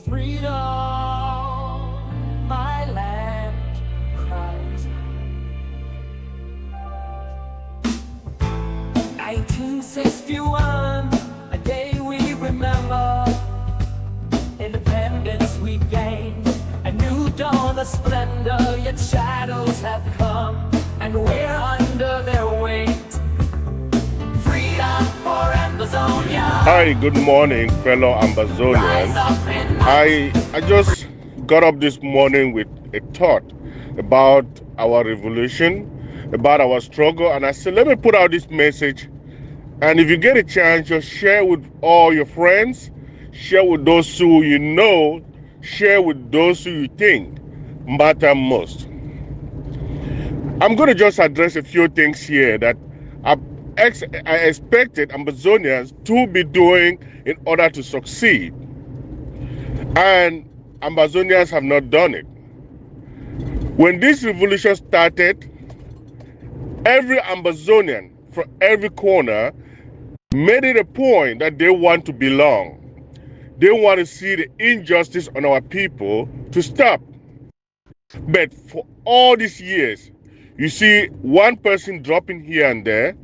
freedom, my land cries. 1961, a day we remember. Independence we gained, a new dawn of splendor, yet shadows have come, and we're under their weight. Freedom for Ambazonia. Hi, good morning, fellow Ambazonians. I just got up this morning with a thought about our revolution, about our struggle, and I said, let me put out this message. And if you get a chance, just share with all your friends, share with those who you know, share with those who you think matter most. I'm going to just address a few things here that I expected Ambazonians to be doing in order to succeed. And Ambazonians have not done it. When this revolution started, every Ambazonian from every corner made it a point that they want to belong. They want to see the injustice on our people to stop. But for all these years, you see one person dropping here and there,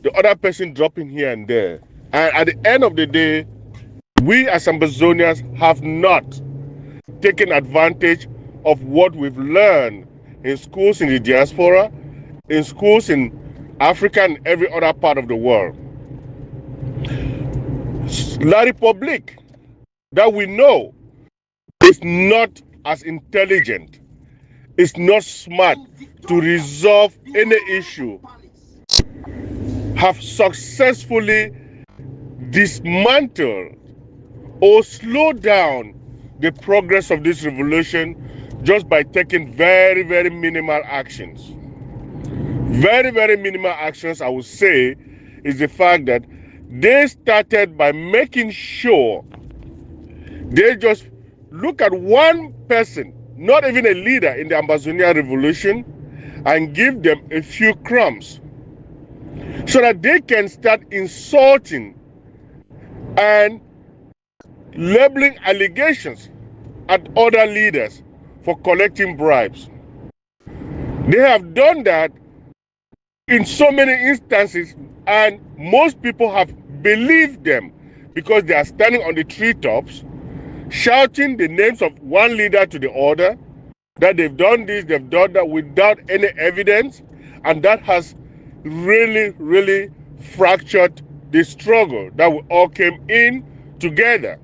the other person dropping here and there. And at the end of the day, we as Ambazonians have not taken advantage of what we've learned in schools in the diaspora, in schools in Africa and every other part of the world. La Republique that we know is not as intelligent, is not smart to resolve any issue, have successfully dismantled or slowed down the progress of this revolution just by taking very, very minimal actions. Very, very minimal actions, I would say, is the fact that they started by making sure they just look at one person, not even a leader in the Ambazonia revolution, and give them a few crumbs so that they can start insulting and labeling allegations at other leaders for collecting bribes. They have done that in so many instances, and most people have believed them because they are standing on the treetops shouting the names of one leader to the other, that they've done this, they've done that without any evidence, and that has really, really fractured the struggle that we all came in together.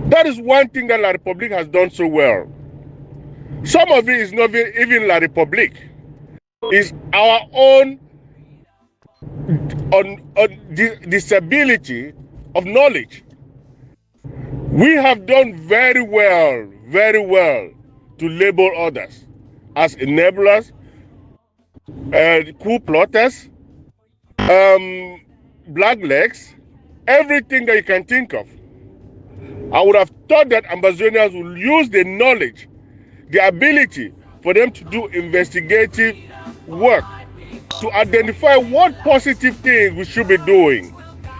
That is one thing that La Republique has done so well. Some of it is not even La Republique. It's our own disability of knowledge. We have done very well to label others as enablers, coup plotters, blacklegs, everything that you can think of. I would have thought that Ambazonians will use the knowledge, the ability for them to do investigative work to identify what positive things we should be doing,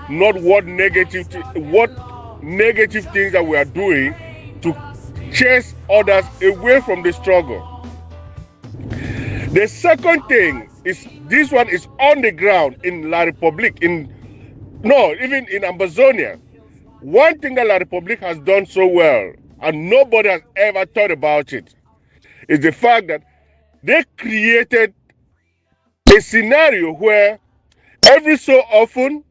not what negative things that we are doing to chase others away from the struggle. The second thing is, this one is on the ground in La Republique, even in Ambazonia. One thing that La Republique has done so well, and nobody has ever thought about it, is the fact that they created a scenario where every so often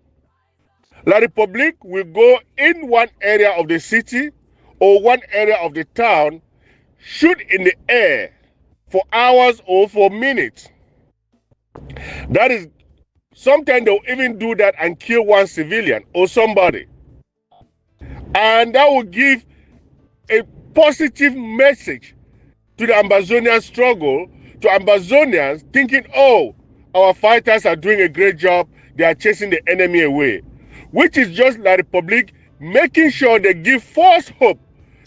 La Republique will go in one area of the city or one area of the town, shoot in the air for hours or for minutes. That is, sometimes they'll even do that and kill one civilian or somebody. And that will give a positive message to the Ambazonian struggle, to Ambazonians thinking, oh, our fighters are doing a great job, they are chasing the enemy away. Which is just La Republique making sure they give false hope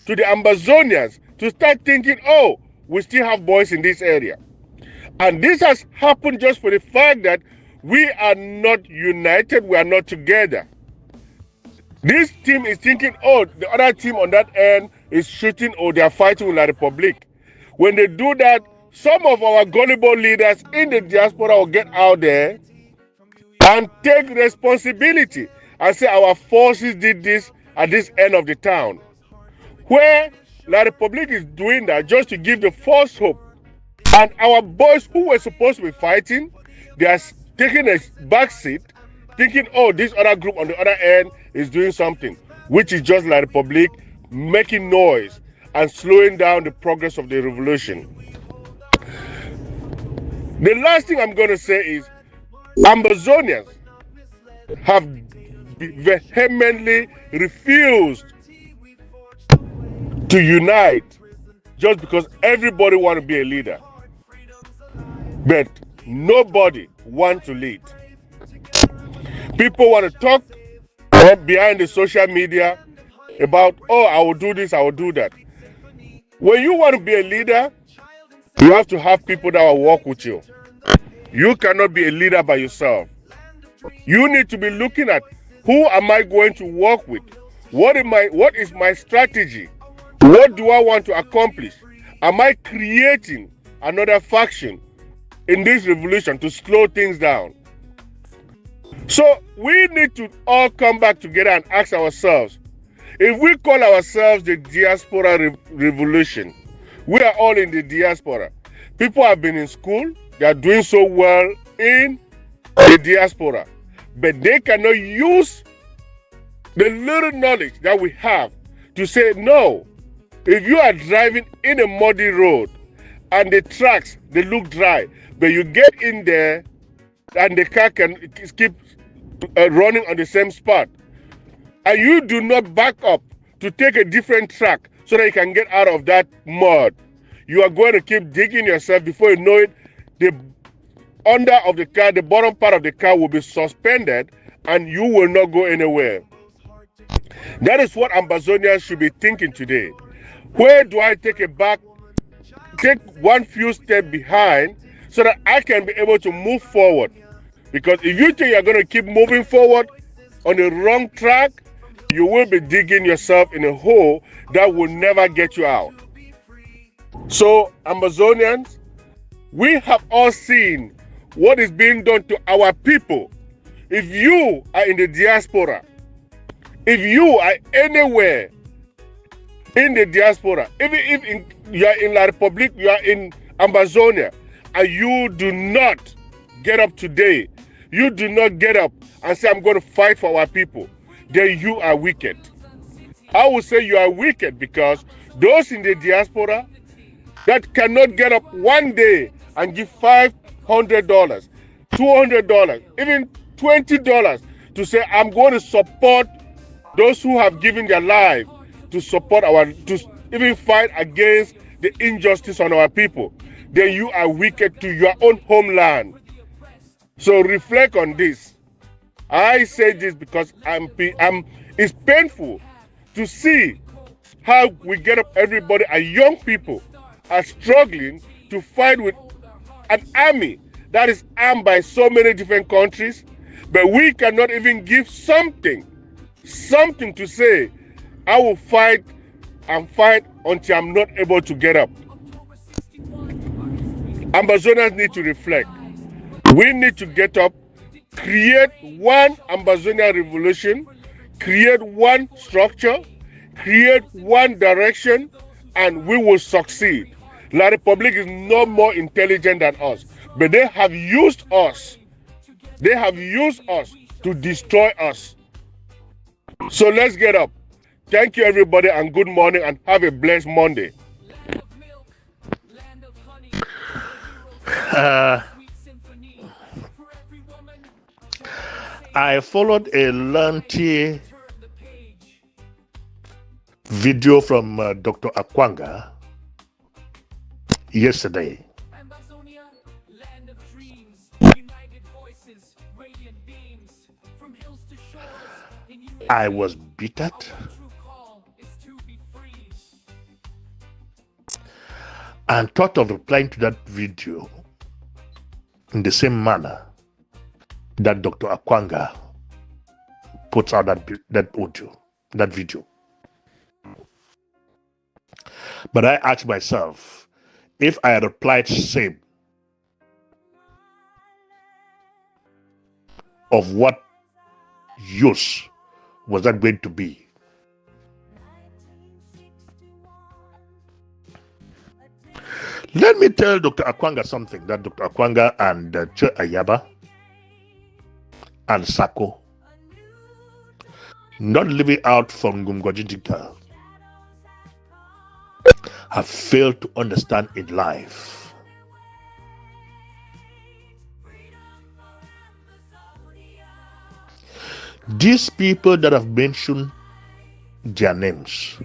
to the Ambazonians to start thinking, oh, we still have boys in this area. And this has happened just for the fact that we are not united, we are not together. This team is thinking, oh, the other team on that end is shooting or they are fighting with La Republic. When they do that, some of our gullible leaders in the diaspora will get out there and take responsibility and say our forces did this at this end of the town. Where La Republic is doing that just to give the false hope. And our boys who were supposed to be fighting, they are taking a back seat, thinking, oh, this other group on the other end is doing something, which is just La Republic making noise and slowing down the progress of the revolution. The last thing I'm going to say is Ambazonians have vehemently refused to unite just because everybody wants to be a leader. But nobody wants to lead. People want to talk behind the social media about, oh, I will do this, I will do that. When you want to be a leader, you have to have people that will work with you. You cannot be a leader by yourself. You need to be looking at who am I going to work with? What is my strategy? What do I want to accomplish? Am I creating another faction in this revolution to slow things down? So we need to all come back together and ask ourselves, if we call ourselves the diaspora revolution, we are all in the diaspora. People have been in school, they are doing so well in the diaspora, but they cannot use the little knowledge that we have to say, no, if you are driving in a muddy road and the tracks, they look dry, but you get in there and the car can keep running on the same spot, and you do not back up to take a different track so that you can get out of that mud, you are going to keep digging yourself. Before you know it, the under of the car, the bottom part of the car will be suspended and you will not go anywhere. That is what Ambazonians should be thinking today. Where do I take one few steps behind so that I can be able to move forward? Because if you think you're going to keep moving forward on the wrong track, you will be digging yourself in a hole that will never get you out. So, Ambazonians, we have all seen what is being done to our people. If you are in the diaspora, if you are anywhere in the diaspora, even if you are in La Republic, you are in Ambazonia, and you do not get up today, you do not get up and say, I'm going to fight for our people, then you are wicked. I would say you are wicked because those in the diaspora that cannot get up one day and give $500, $200, even $20 to say, I'm going to support those who have given their life to support to even fight against the injustice on our people, then you are wicked to your own homeland. So reflect on this. I say this because it's painful to see how we get up everybody and young people are struggling to fight with an army that is armed by so many different countries, but we cannot even give something to say, I will fight and fight until I'm not able to get up. Ambazonians need to reflect. We need to get up, create one Ambazonia revolution, create one structure, create one direction, and we will succeed. La Republic is no more intelligent than us, but they have used us. They have used us to destroy us. So let's get up. Thank you, everybody, and good morning, and have a blessed Monday. I followed a lengthy video from Dr. Akwanga yesterday. I was bitter and thought of replying to that video in the same manner that Dr. Akwanga puts out that audio, that video. But I asked myself, if I had replied same, of what use was that going to be? Let me tell Dr. Akwanga something that Dr. Akwanga and Che Ayaba and Sako, not living out from Gumgojintika, have failed to understand in life. These people that have mentioned their names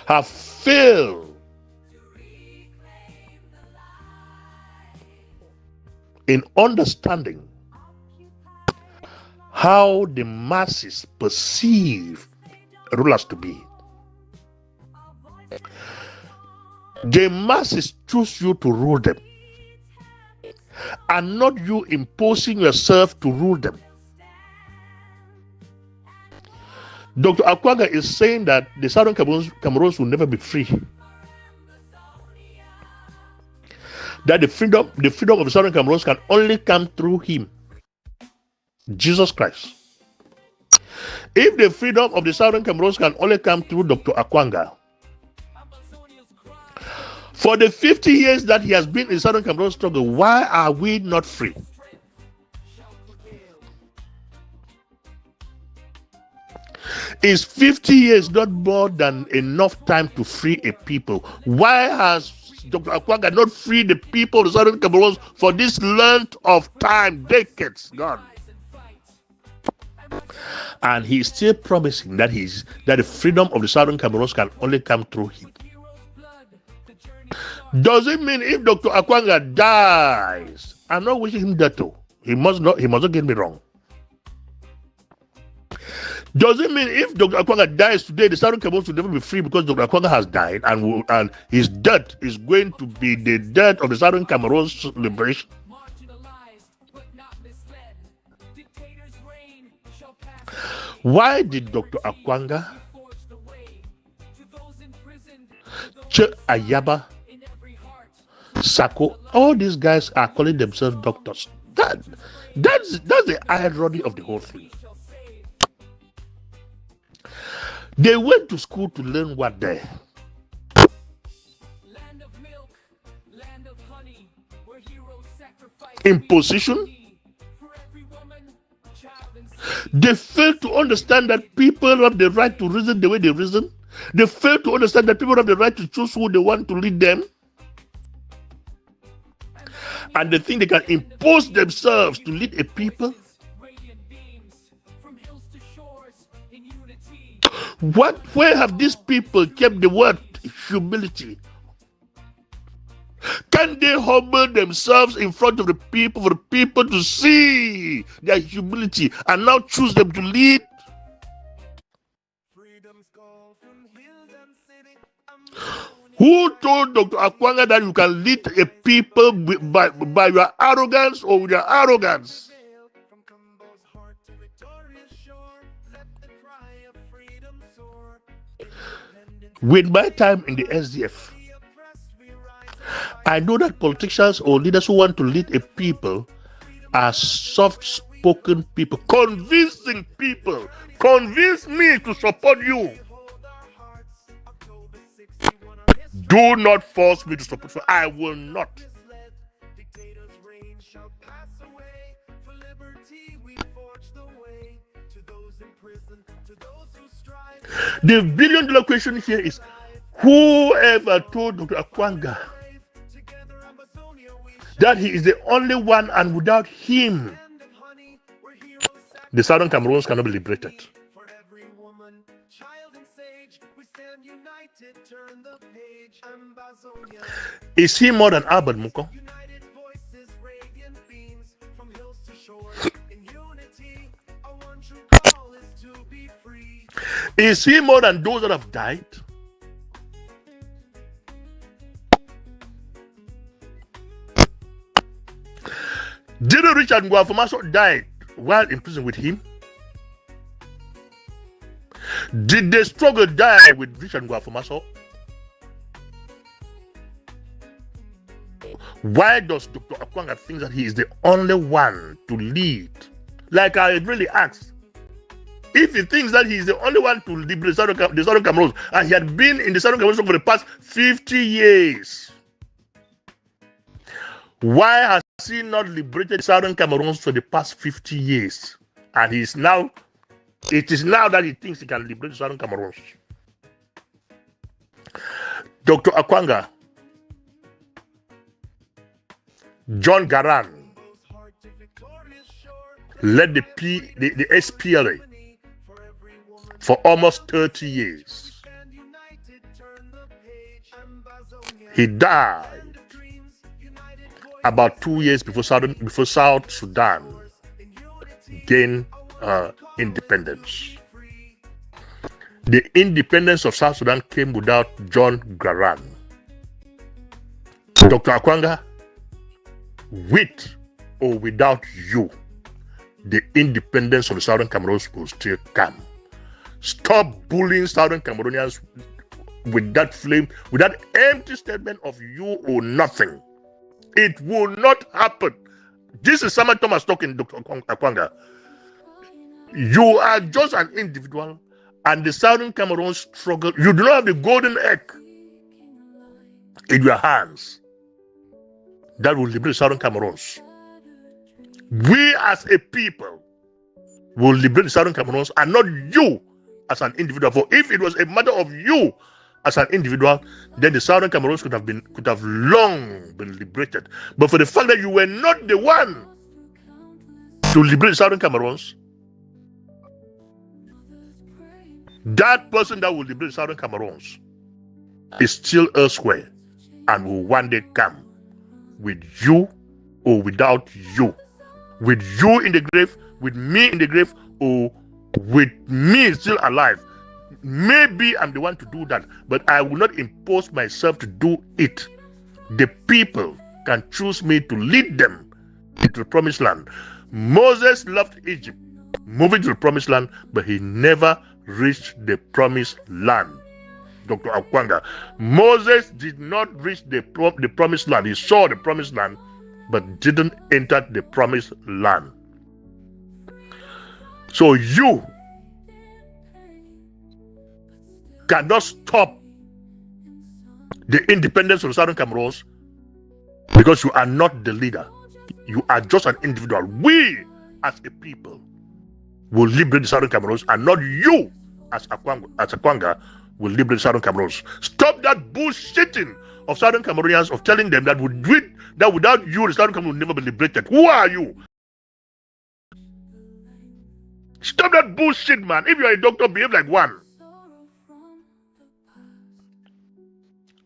have failed in understanding how the masses perceive rulers to be. The masses choose you to rule them, and not you imposing yourself to rule them. Dr. Akwanga is saying that the Southern Cameroons will never be free. That the freedom of the Southern Cameroons can only come through him, Jesus Christ. If the freedom of the Southern Cameroons can only come through Dr. Akwanga, for the 50 years that he has been in Southern Cameroon struggle, why are we not free? Is 50 years not more than enough time to free a people? Why has Dr. Akwanga not freed the people of the Southern Cameroons for this length of time, decades gone? And he's still promising that the freedom of the Southern Cameroons can only come through him. Does it mean if Dr. Akwanga dies? I'm not wishing him that too. He must not get me wrong. Does it mean if Dr. Akwanga dies today, the Southern Cameroons will never be free because Dr. Akwanga has died, and his death is going to be the death of the Southern Cameroons liberation? Why did Dr. Akwanga, Che Ayaba, Sako, all these guys are calling themselves doctors? That's the irony of the whole thing. They went to school to learn what they. Imposition. They failed to understand that people have the right to reason the way they reason. They failed to understand that people have the right to choose who they want to lead them. And they think they can impose themselves to lead a people. Where have these people kept the word humility? Can they humble themselves in front of the people for the people to see their humility and now choose them to lead? Who told Dr. Akwanga that you can lead a people by your arrogance or with your arrogance? With my time in the SDF, I know that politicians or leaders who want to lead a people are soft-spoken people, convincing people. Convince me to support you. Do not force me to support you. I will not. The billion-dollar question here is, whoever told Dr. Akwanga that he is the only one, and without him, the Southern Cameroons cannot be liberated? Is he more than Albert Muko? Is he more than those that have died? Didn't Richard Nguafumaso died while in prison with him? Did the struggle die with Vision Guafumaso? Why does Dr. Akwanga think that he is the only one to lead? Like I really asked, if he thinks that he is the only one to liberate the Southern Cameroons, and he had been in the Southern Cameroons for the past 50 years, why has he not liberated Southern Cameroons for the past 50 years? And it is now that he thinks he can liberate Southern Cameroons. Dr. Akwanga, John Garang led the SPLA for almost 30 years. He died about 2 years before South Sudan gained independence. The independence of South Sudan came without John Garang. Dr. Akwanga, with or without you, the independence of the Southern Cameroons will still come. Stop bullying Southern Cameroonians with that flame, with that empty statement of you or nothing. It will not happen. This is Samuel Thomas talking, Dr. Akwanga. You are just an individual, and the Southern Cameroons struggle. You do not have the golden egg in your hands that will liberate Southern Cameroons. We as a people will liberate the Southern Cameroons, and not you as an individual. For if it was a matter of you as an individual, then the Southern Cameroons could have long been liberated. But for the fact that you were not the one to liberate the Southern Cameroons, that person that will liberate the Southern Cameroons is still elsewhere and will one day come, with you or without you. With you in the grave, with me in the grave, or with me still alive. Maybe I'm the one to do that, but I will not impose myself to do it. The people can choose me to lead them into the promised land. Moses left Egypt, moving to the promised land, but he never reached the promised land. Dr. Akwanga, Moses did not reach the promised land. He saw the promised land, but didn't enter the promised land. So you cannot stop the independence of the Southern Cameroons because you are not the leader. You are just an individual. We, as a people, will liberate the Southern Cameroons, and not you, as Akwanga, will liberate the Southern Cameroons. Stop that bullshitting of Southern Cameroonians, of telling them that without you, the Southern Cameroons will never be liberated. Who are you? Stop that bullshit, man. If you are a doctor, behave like one.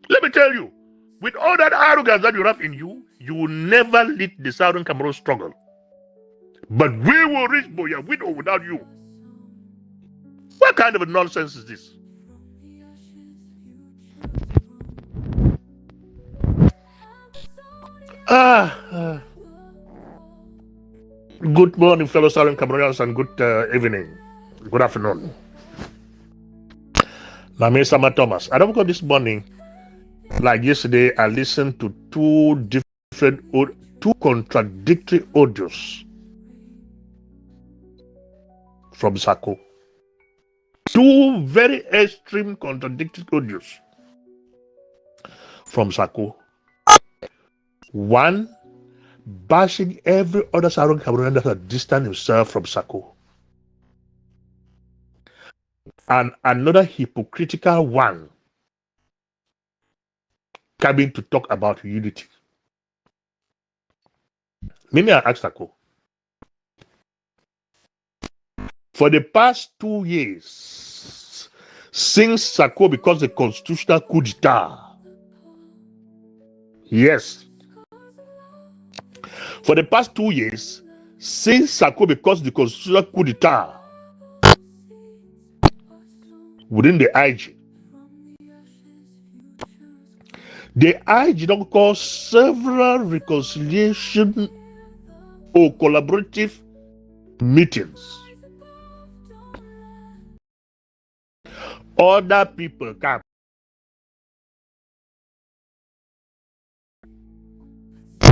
Let me tell you, with all that arrogance that you have in you, you will never lead the Southern Cameroon struggle. But we will reach Boya with or without you. What kind of a nonsense is this? Good morning, fellow Southern Cameroonians, and good evening. Good afternoon. My name is Samuel Thomas. I don't go this morning. Like yesterday, I listened to two contradictory audios from Sako. Two very extreme contradictory audios from Sako. One bashing every other Southern Cameroonian that had distanced himself from Sako. And another hypocritical one coming to talk about unity. Maybe I ask Sako. For the past 2 years, since Sako becomes the constitutional coup d'etat, yes, for the past 2 years, since Sako becomes the constitutional coup d'etat within the IG, the IG don't call several reconciliation or collaborative meetings Other people come.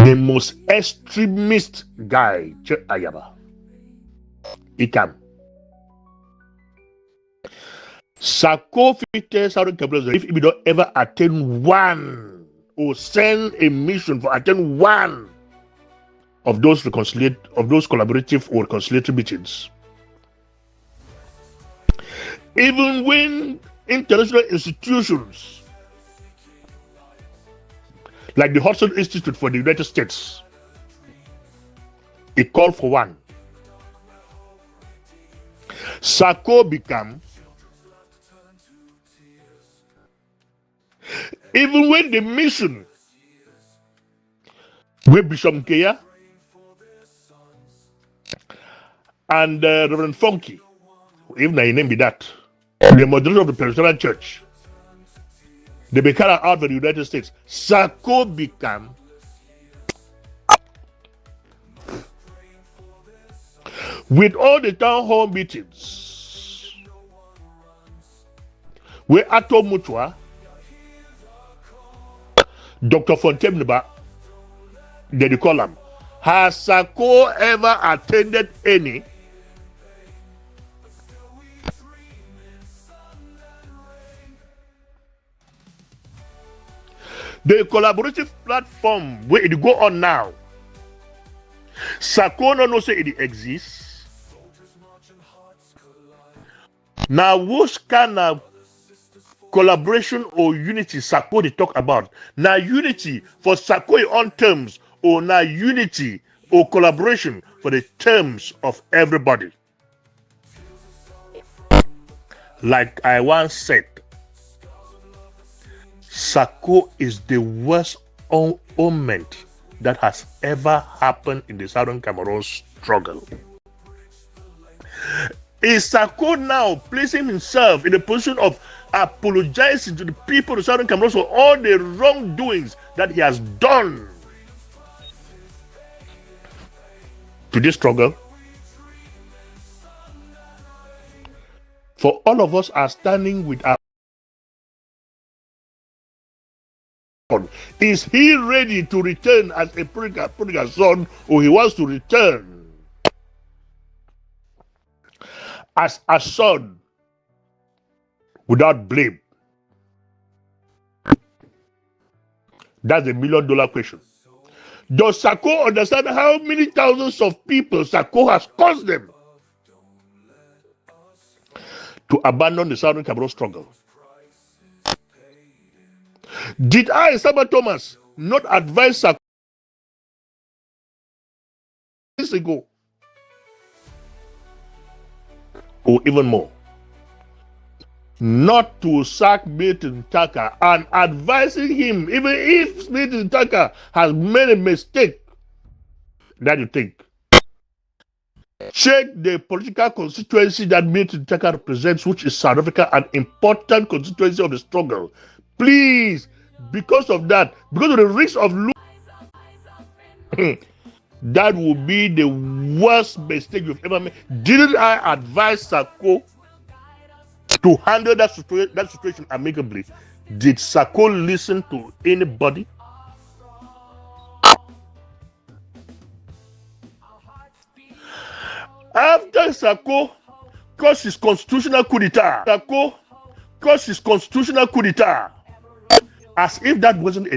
The most extremist guy, Che Ayaba, he come. Sako fitted Southern Cameroon if we don't ever attend one or send a mission for attend one of those collaborative or conciliatory meetings. Even when international institutions like the Hudson Institute for the United States, it called for one. Sako become, even when the mission with Bishop Nkeya and Reverend Funky, even I name be that, the moderator of the Presbyterian Church, they be carried out by the United States. Sako become with all the town hall meetings where Ato Mutua, Dr. Fontainebleau, they call him. Has Sako ever attended any? The collaborative platform where it go on now, Sako no say it exists. Now, which kind of collaboration or unity Sako they talk about? Now, unity for Sako on terms, or now unity or collaboration for the terms of everybody. Like I once said, Sako is the worst omen that has ever happened in the Southern Cameroon struggle. Is Sako now placing himself in a position of apologizing to the people of Southern Cameroon for all the wrongdoings that he has done to this struggle? For all of us are standing with our God. Is he ready to return as a prodigal son, or he wants to return as a son without blame? That's a $1 million question. Does Sako understand how many thousands of people Sako has caused them to abandon the Southern Cameroon struggle? Did I, Saba Thomas, not advise Sako years ago? Or even more, not to sack Milton Tucker, and advising him, even if Milton Tucker has made a mistake that you think, check the political constituency that Milton Tucker represents, which is South Africa, an important constituency of the struggle. Please, because of that, because of the risk of losing, that would be the worst mistake you've ever made. Didn't I advise Sako to handle that situation amicably? Did Sako listen to anybody? After Sako caused his constitutional coup d'etat, as if that wasn't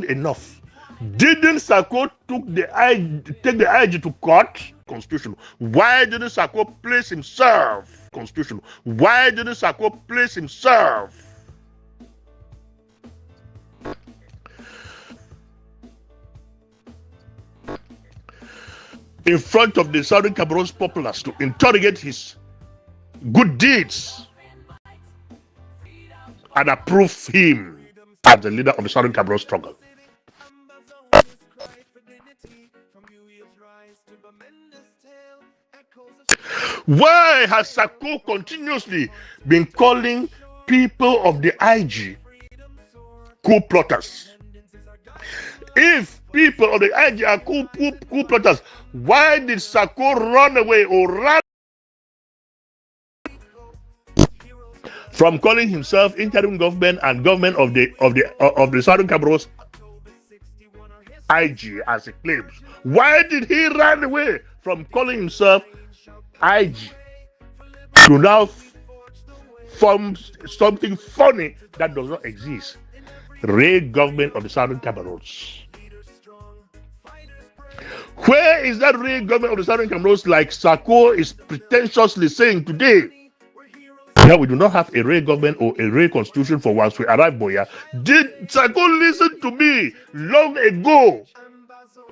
enough, didn't Sako take the IG to court? Constitution. Why didn't Sako place himself? Constitution. Why didn't Sako place himself in front of the Southern Cameroon's populace to interrogate his good deeds and approve him as the leader of the Southern Cameroon struggle? Why has Sako continuously been calling people of the IG coup plotters? If people of the IG are coup plotters, why did Sako run away or run from calling himself interim government and government of the Southern Cameroons IG as he claims. Why did he run away from calling himself IG to now form something funny that does not exist? Real government of the Southern Cameroons. Where is that real government of the Southern Cameroons, like Sako is pretentiously saying today? Now we do not have a real government or a real constitution for once we arrive, Boya. Did Sako listen to me long ago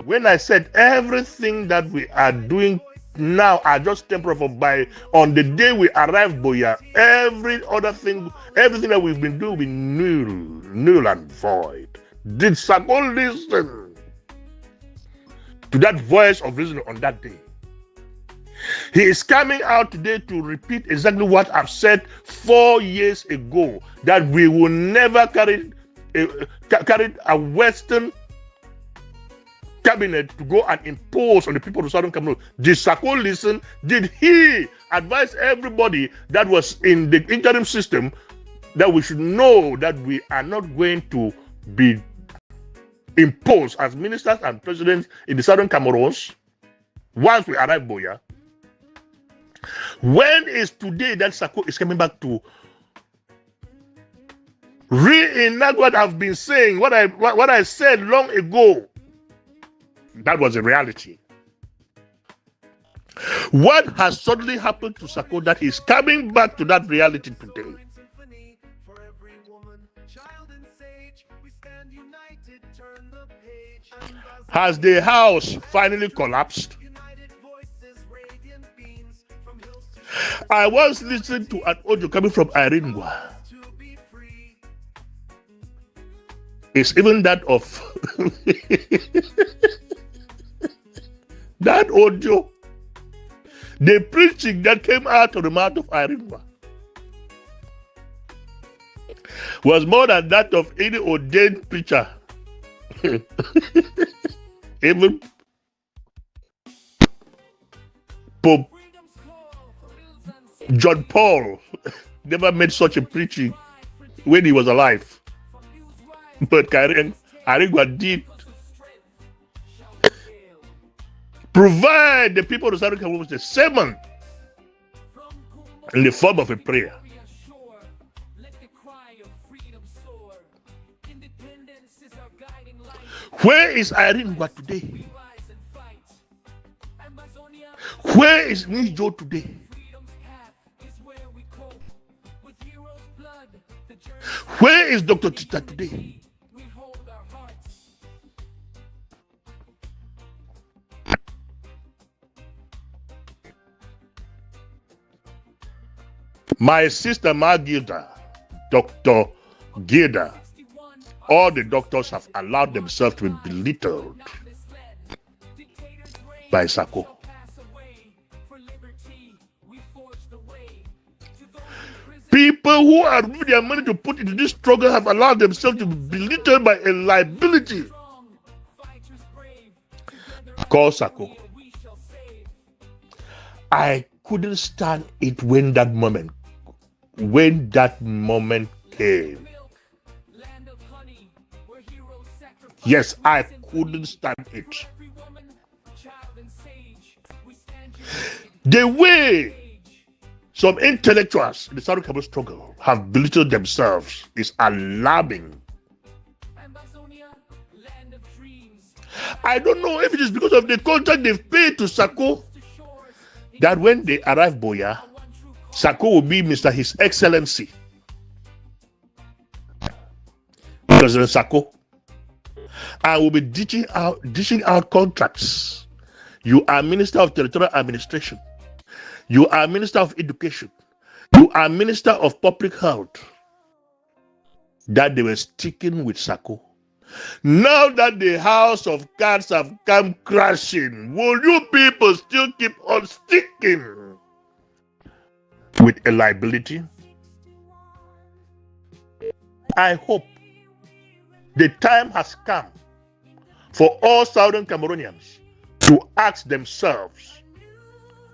when I said everything that we are doing now are just temporary? By on the day we arrive, Boya, every other thing, everything that we've been doing will be null and void. Did Sako listen to that voice of reason on that day? He is coming out today to repeat exactly what I've said 4 years ago, that we will never carry a Western cabinet to go and impose on the people of Southern Cameroon. Did Sako listen? Did he advise everybody that was in the interim system that we should know that we are not going to be imposed as ministers and presidents in the Southern Cameroons once we arrive, Boya? When is today that Sako is coming back to reenact what I've been saying, what I said long ago? That was a reality. What has suddenly happened to Sako that he's coming back to that reality today? Has the house finally collapsed? I was listening to an audio coming from Iringwa. It's even that of that audio, the preaching that came out of the mouth of Iringwa was more than that of any ordained preacher. Even Pope John Paul never made such a preaching when he was alive. But Iringwa did provide the people of Southern Cameroon with a sermon in the form of a prayer. Where is Iringwa today? Where is Nijo today? Where is Dr. Tita today? My sister Magilda, Dr. Gilda, all the doctors have allowed themselves to be belittled by Sako. People who are giving their money to put into this struggle have allowed themselves to be belittled by a liability called Sako. I couldn't stand it when that moment came. Yes, I couldn't stand it. The way some intellectuals in the Southern Cameroon struggle have belittled themselves is alarming. I don't know if it is because of the contract they've paid to Sako that when they arrive, Boya, Sako will be Mr. His Excellency. President Sako. I will be dishing out contracts. You are Minister of Territorial Administration. You are Minister of Education. You are Minister of Public Health. That they were sticking with Sako. Now that the house of cards have come crashing, will you people still keep on sticking with a liability? I hope the time has come for all Southern Cameroonians to ask themselves,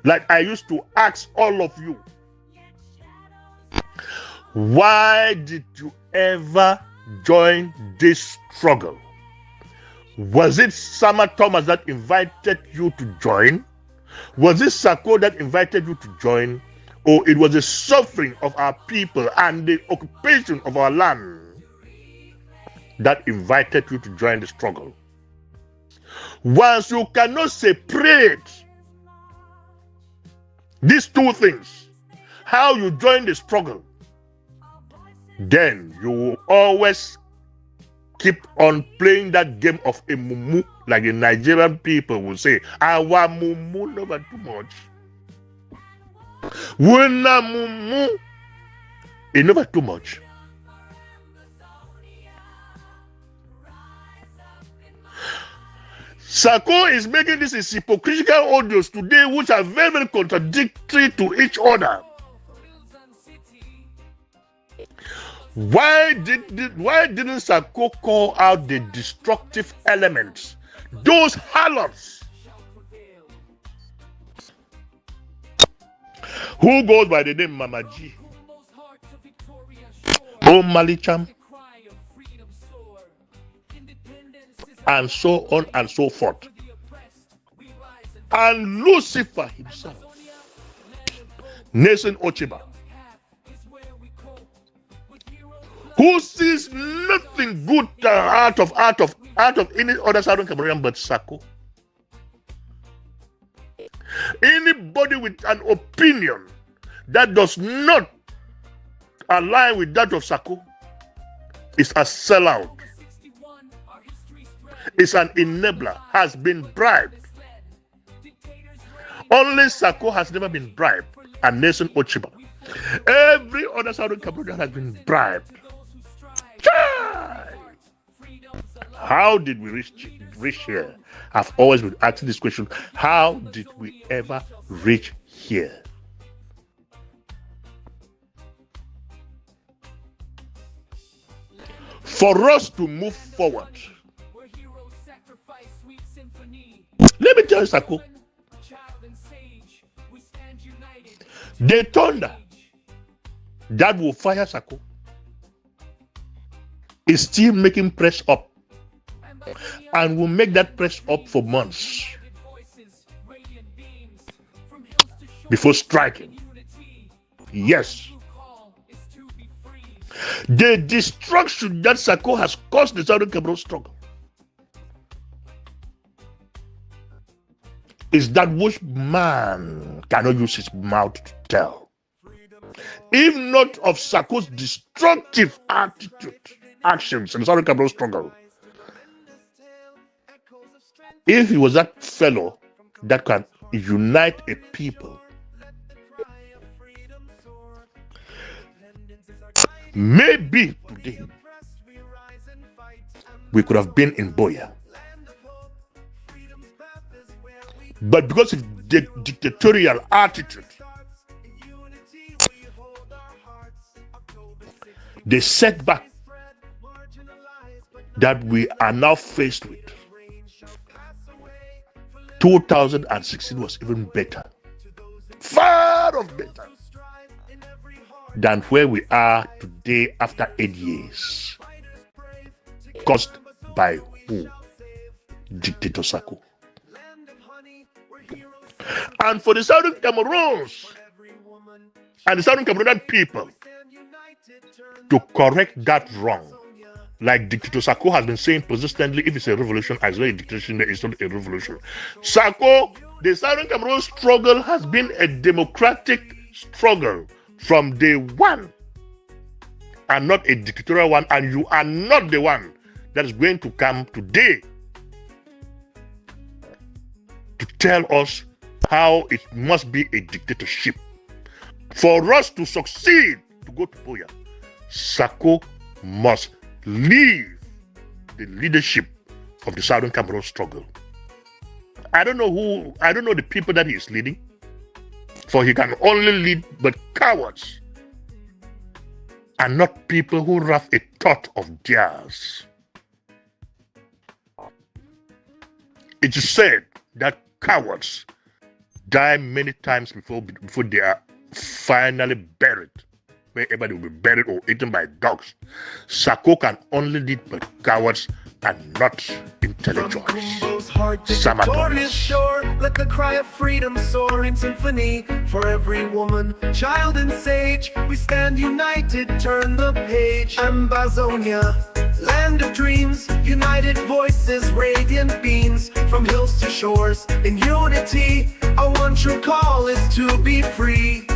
like I used to ask all of you, Why did you ever join this struggle? Was it Sama Thomas that invited you to join? Was it Sako that invited you to join? Or it was the suffering of our people and the occupation of our land that invited you to join the struggle? Once you cannot separate these two things, how you join the struggle, then you will always keep on playing that game of a mumu, like the Nigerian people will say, our mumu never too much. When a mumu, it never too much. Sako is making these hypocritical audios today, which are very, very contradictory to each other. Why didn't Sako call out the destructive elements, those harlots who goes by the name Mama G, Malicham, and so on and so forth, and Lucifer himself, Nathan Ochiba, who sees nothing good out of any other Southern Cameroonian but Sako? Anybody with an opinion that does not align with that of Sako is a sellout, is an enabler, has been bribed. Only Sako has never been bribed, and Nathan Ochiba. Every other Southern Cameroonian has been bribed. How did we reach here? I've always been asking this question. How did we ever reach here? For us to move forward, let me tell you, Sako, the thunder that will fire Sako is still making press up, and will make that press up for months before striking. Yes, the destruction that Sako has caused the Southern Cameroon struggle is that which man cannot use his mouth to tell. If not of Sako's destructive actions in the Southern Cameroon struggle, if he was that fellow that can unite a people, maybe today we could have been in Boya. But because of the dictatorial attitude, the setback that we are now faced with, 2016 was even better, far off better than where we are today after 8 years. Caused by who? Dictator Sako. And for the Southern Cameroons and the Southern Cameroonian people to correct that wrong, like Dictator Sako has been saying persistently, if it's a revolution, as well as a dictatorship, it's not a revolution. Sako, the Southern Cameroon struggle has been a democratic struggle from day one, and not a dictatorial one, and you are not the one that is going to come today to tell us how it must be a dictatorship. For us to succeed, to go to Boya, Sako must leave the leadership of the Southern Cameroon struggle. I don't know the people that he is leading, for he can only lead but cowards, and not people who have a thought of theirs. It is said that cowards die many times before they are finally buried. where everybody will be buried or eaten by dogs. Sako can only lead but cowards and not intellectuals. From Kumbo's heart to Samaritans. Victoria's shore, let the cry of freedom soar in symphony. For every woman, child and sage, we stand united, turn the page. Ambazonia, land of dreams, united voices, radiant beams. From hills to shores, in unity, our one true call is to be free.